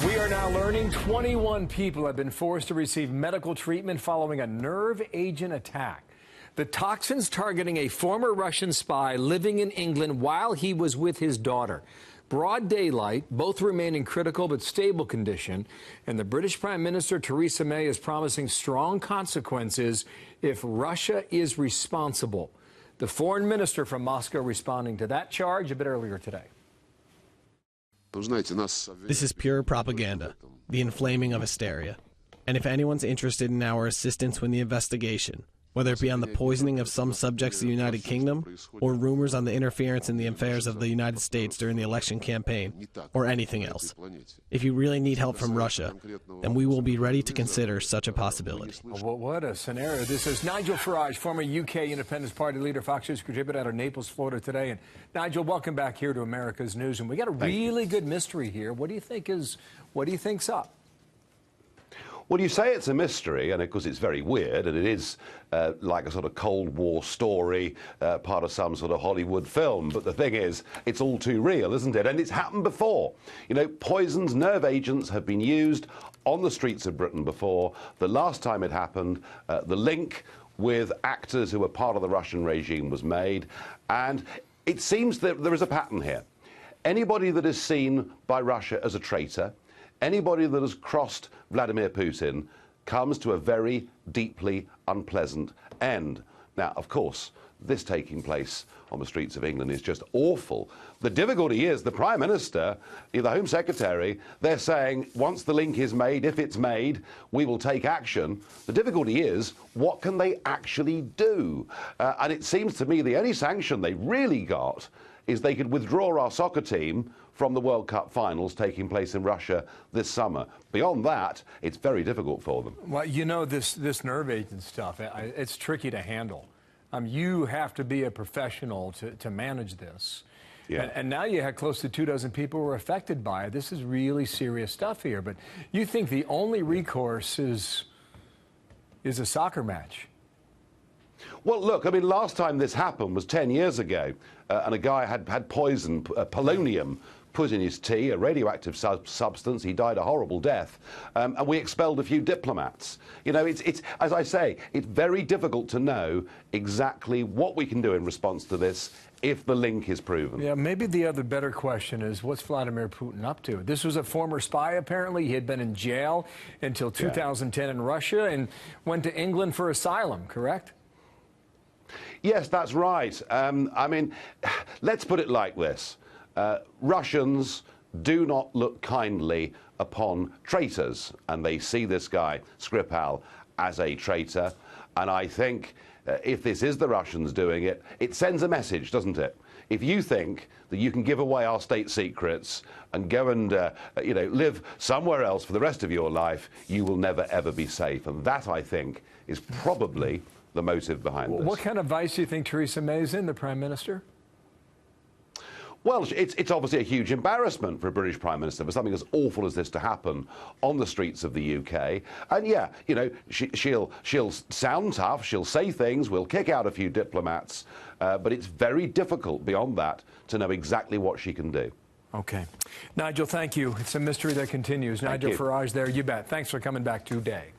We are now learning 21 people have been forced to receive medical treatment following a nerve agent attack. The toxins targeting a former Russian spy living in England while he was with his daughter. Broad daylight, both remain in critical but stable condition, and the British Prime Minister Theresa May is promising strong consequences if Russia is responsible. The foreign minister from Moscow responding to that charge a bit earlier today. This is pure propaganda, the inflaming of hysteria. And if anyone's interested in our assistance with the investigation, whether it be on the poisoning of some subjects of the United Kingdom, or rumors on the interference in the affairs of the United States during the election campaign, or anything else, if you really need help from Russia, then we will be ready to consider such a possibility. Well, what a scenario. This is Nigel Farage, former UK Independence Party leader, Fox News contributor out of Naples, Florida today. And Nigel, welcome back here to America's News. And we got a really good mystery here. What do you think's up? Well, you say it's a mystery, and of course it's very weird, and it is like a sort of Cold War story, part of some sort of Hollywood film. But the thing is, it's all too real, isn't it? And it's happened before. You know, poisons, nerve agents have been used on the streets of Britain before. The last time it happened, the link with actors who were part of the Russian regime was made. And it seems that there is a pattern here. Anybody that is seen by Russia as a traitor, anybody that has crossed Vladimir Putin comes to a very deeply unpleasant end. Now, of course, this taking place on the streets of England is just awful. The difficulty is the Prime Minister, the Home Secretary, they're saying once the link is made, if it's made, we will take action. The difficulty is, what can they actually do? And it seems to me the only sanction they really got is they could withdraw our soccer team from the World Cup finals taking place in Russia this summer. Beyond that, it's very difficult for them. Well, you know, this nerve agent stuff, it's tricky to handle. You have to be a professional to manage this. Yeah. And now you had close to 24 people who were affected by it. This is really serious stuff here. But you think the only recourse is a soccer match? Well, look, I mean, last time this happened was 10 years ago, and a guy had poison, polonium, put in his tea, a radioactive substance. He died a horrible death, and we expelled a few diplomats. You know, it's as I say, it's very difficult to know exactly what we can do in response to this if the link is proven. Yeah, maybe the other better question is, what's Vladimir Putin up to? This was a former spy, apparently. He had been in jail until 2010 in Russia and went to England for asylum, correct? Yes, that's right. I mean, let's put it like this. Russians do not look kindly upon traitors, and they see this guy, Skripal, as a traitor. And I think if this is the Russians doing it, it sends a message, doesn't it? If you think that you can give away our state secrets and go and live somewhere else for the rest of your life, you will never, ever be safe. And that, I think, is probably the motive behind this. What kind of vice do you think Theresa May is in, the Prime Minister? Well, it's obviously a huge embarrassment for a British Prime Minister for something as awful as this to happen on the streets of the UK. And yeah, you know, she'll sound tough, she'll say things, we'll kick out a few diplomats, but it's very difficult beyond that to know exactly what she can do. Okay. Nigel, thank you. It's a mystery that continues. Nigel Farage there, you bet. Thanks for coming back today.